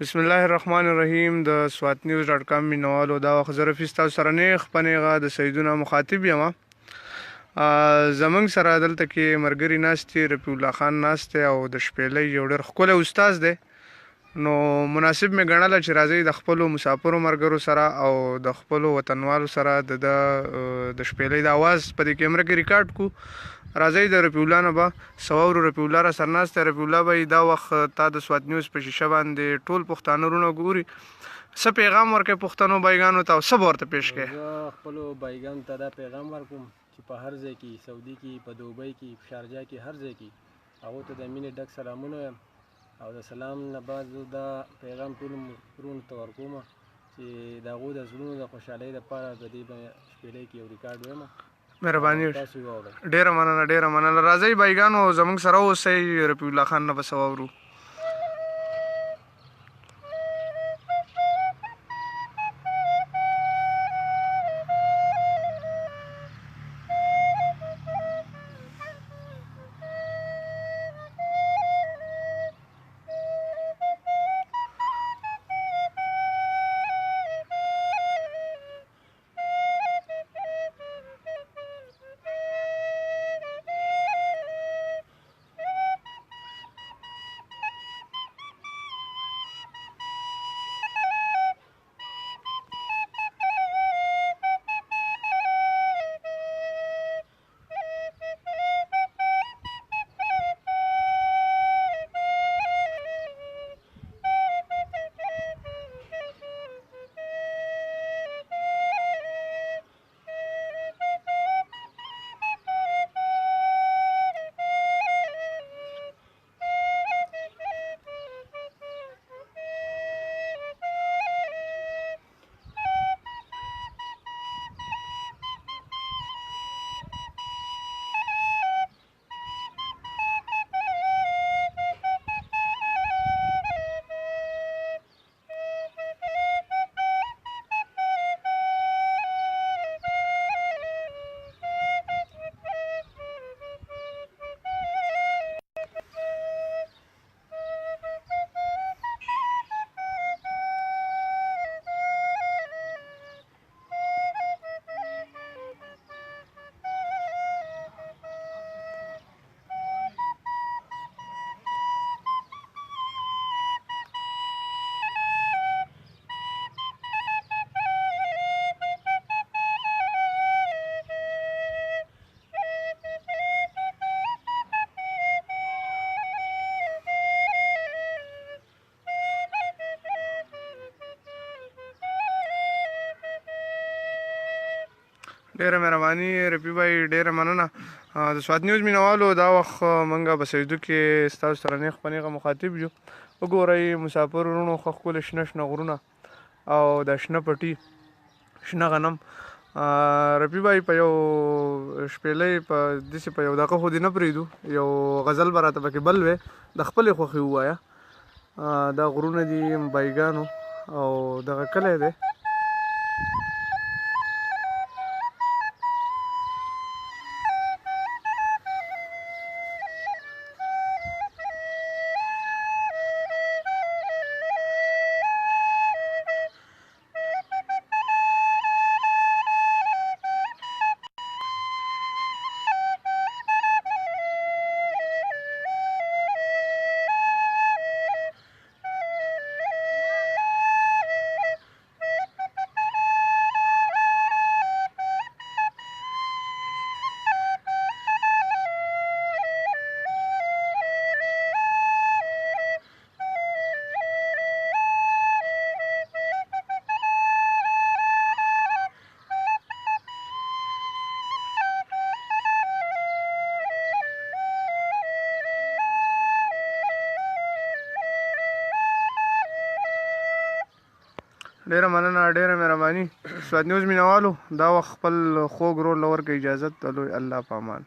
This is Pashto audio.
بسم الله الرحمن الرحیم. د سوات نیوز ډاټ کام مینوالو دا وخت زه رفیع ستاسو سره نیغ په نیغه د سیدونه مخاطب یم. زمونږ سره دلته کې ملګري ناست دي، رفیع الله خان ناست دی او د شپېلۍ یو ډېر ښکلی استاد دی. نو مناسب مې ګڼله چې راځئ د خپلو مسافرو ملګرو سره او د خپلو وطنوالو سره د شپېلۍ د اواز په دې کیمره کې ریکارډ کړو. راځئ د رفیع الله نه به څه واورو. رفیع الله را سره ناست دی. رفیع الله بھائی، دا وخت تا د سوات نیوز په شیشه باندې ټول پښتانه وروڼه ګوري، څه پیغام ورکوې پښتنو بایګانو ته او څه به ورته پیش کړې؟ زه خپلو بایګانو ته دا پیغام ورکوم چې په هر ځای کې، سعودي کې، په دوبۍ کې، په شارجه کې، هر ځای کې هغو ته د مینې ډک سلامونه وایم. او د سلام نه بعد زه دا پیغام ټولو وروڼو ته ورکوم چې د هغو د زړونو د خوشحالۍ دپاره د دې شپېلۍ کې یو ریکارډ ویم. مهرباني وکړئ. ډېره مننه، ډېره مننه. راځئ بایګانو زموږ سره اوسئ، رفیع الله خان نه به څه واورو. ډېره مهرباني رفیع بھائی، ډېره مننه. د سوات نیوز مینوالو دا وخت موږ په سیدو کې ستاسو سره نیغ په نیغه مخاطب یو. وګورئ مسافر وروڼو، ښه ښکلي شنه شنه غرونه او دا شنه پټي، شنه غنم. رفیع بھائی، په یو شپېلۍ په داسې په یو دقیقه خو دې نه پرېږدو، یو غزل به راته پکې بل وی، د خپلې خوښې ووایه. دا غرونه دي بایګانو او دغه کلی دی. ډېره مننه، ډېره مهرباني. سوات نیوز مینوالو دا وخت خپل خوږ رول له ورکړئ. اجازت د لوی الله په امان.